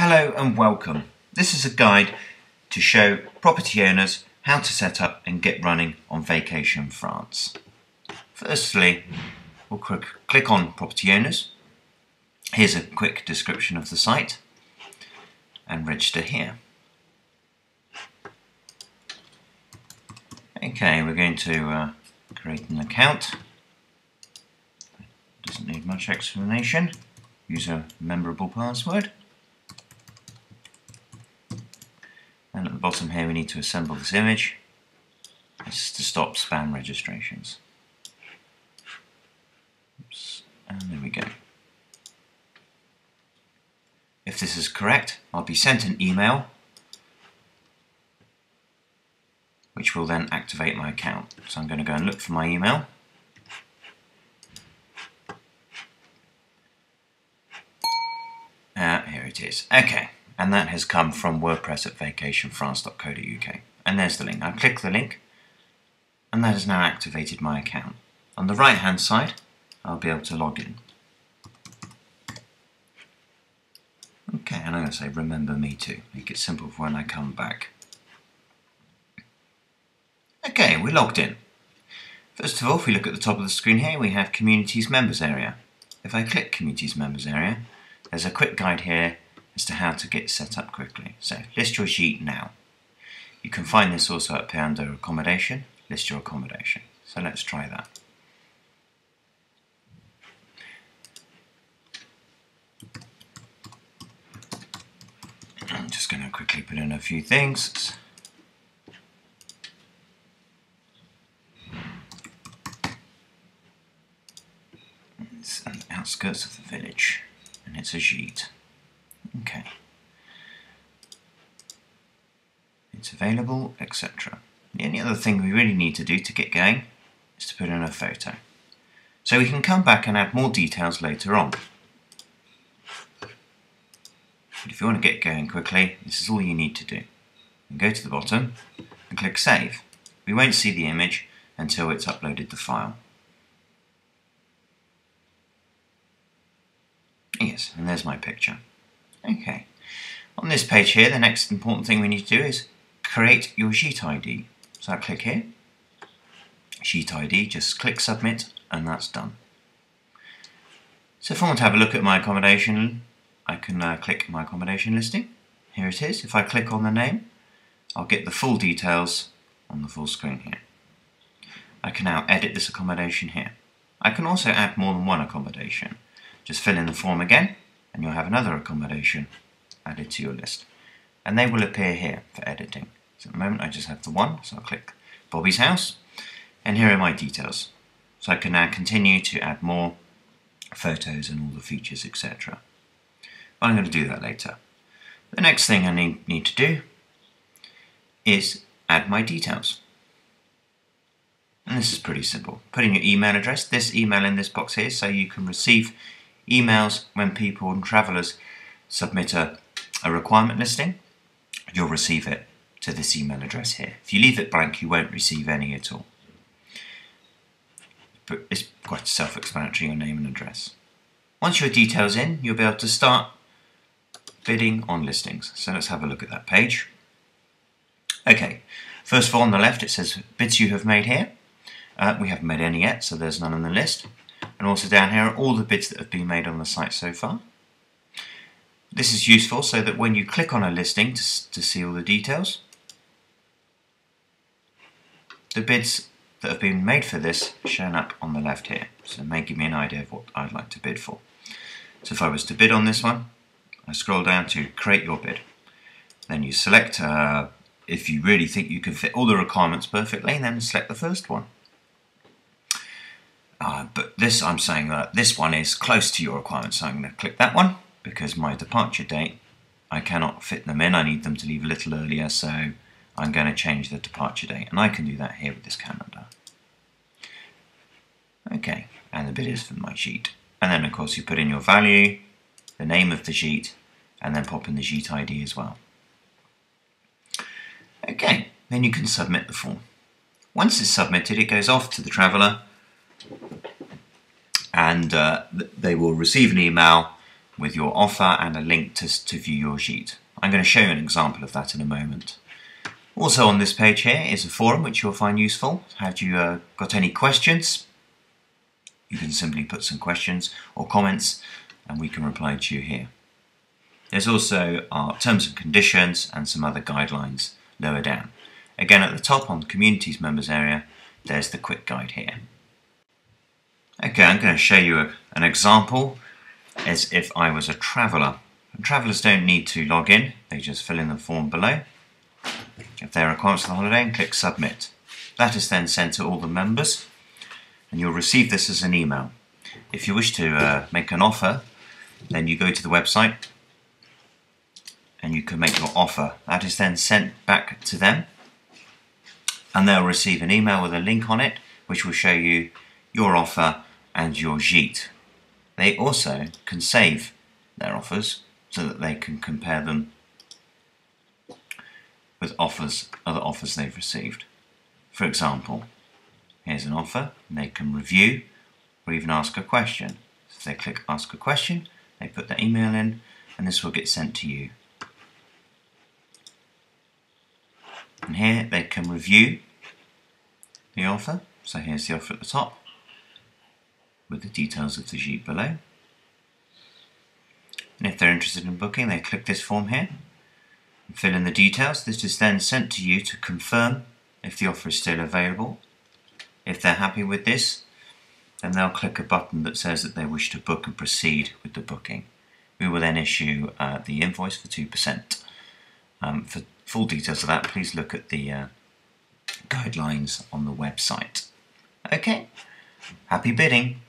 Hello and welcome. This is a guide to show property owners how to set up and get running on Vacation France. Firstly, we'll click on property owners. Here's a quick description of the site and register here. Okay, we're going to create an account. Doesn't need much explanation. Use a memorable password. And at the bottom here we need to assemble this image. This is to stop spam registrations. Oops. And there we go. If this is correct, I'll be sent an email which will then activate my account. So I'm going to go and look for my email. Here it is. Okay. And that has come from WordPress at vacationfrance.co.uk. And there's the link. I click the link, and that has now activated my account. On the right hand side, I'll be able to log in. Okay, and I'm going to say remember me too. Make it simple for when I come back. Okay, we're logged in. First of all, if we look at the top of the screen here, we have Communities Members Area. If I click Communities Members Area, there's a quick guide here as to how to get set up quickly. So list your sheet now. You can find this also up here under accommodation, list your accommodation. So let's try that. I'm just going to quickly put in a few things. It's on the outskirts of the village and it's a sheet. Okay, it's available, etc. The only other thing we really need to do to get going is to put in a photo. So we can come back and add more details later on. But if you want to get going quickly, this is all you need to do. And go to the bottom and click Save. We won't see the image until it's uploaded the file. Yes, and there's my picture. Okay, on this page here, the next important thing we need to do is create your sheet ID. So I click here, sheet ID, just click submit, and that's done. So if I want to have a look at my accommodation, I can click my accommodation listing. Here it is. If I click on the name, I'll get the full details on the full screen here. I can now edit this accommodation here. I can also add more than one accommodation. Just fill in the form again, and you'll have another accommodation added to your list. And they will appear here for editing. So at the moment I just have the one, so I'll click Bobby's house, and here are my details. So I can now continue to add more photos and all the features, etc. But I'm going to do that later. The next thing I need to do is add my details. And this is pretty simple. Put in your email address, this email in this box here, so you can receive emails when people and travellers submit a requirement listing. You'll receive it to this email address here. If you leave it blank, you won't receive any at all. But it's quite self-explanatory, your name and address. Once your details in, you'll be able to start bidding on listings. So let's have a look at that page. Okay, first of all on the left it says bids you have made here. We haven't made any yet, so there's none on the list. And also down here are all the bids that have been made on the site so far. This is useful so that when you click on a listing to see all the details, the bids that have been made for this are shown up on the left here. So it may give me an idea of what I'd like to bid for. So if I was to bid on this one, I scroll down to create your bid. Then you select, if you really think you can fit all the requirements perfectly, then select the first one. But this, I'm saying that this one is close to your requirements, so I'm going to click that one because my departure date, I cannot fit them in. I need them to leave a little earlier, so I'm going to change the departure date, and I can do that here with this calendar. Okay, and the bid is for my sheet. And then, of course, you put in your value, the name of the sheet, and then pop in the sheet ID as well. Okay, then you can submit the form. Once it's submitted, it goes off to the traveller, and they will receive an email with your offer and a link to view your sheet. I'm going to show you an example of that in a moment. Also on this page here is a forum which you'll find useful. Have you got any questions? You can simply put some questions or comments and we can reply to you here. There's also our terms and conditions and some other guidelines lower down. Again, at the top on the Communities Members area, there's the quick guide here. Okay, I'm going to show you an example as if I was a traveller. Travellers don't need to log in, they just fill in the form below. If they're required for the holiday, and click Submit. That is then sent to all the members and you'll receive this as an email. If you wish to make an offer, then you go to the website and you can make your offer. That is then sent back to them and they'll receive an email with a link on it which will show you your offer and your sheet. They also can save their offers so that they can compare them with other offers they've received. For example, here's an offer and they can review or even ask a question. So if they click Ask a Question, they put their email in and this will get sent to you. And here they can review the offer. So here's the offer at the top with the details of the sheet below. And if they're interested in booking, they click this form here and fill in the details. This is then sent to you to confirm if the offer is still available. If they're happy with this, then they'll click a button that says that they wish to book and proceed with the booking. We will then issue the invoice for 2%. For full details of that, please look at the guidelines on the website. Okay, happy bidding!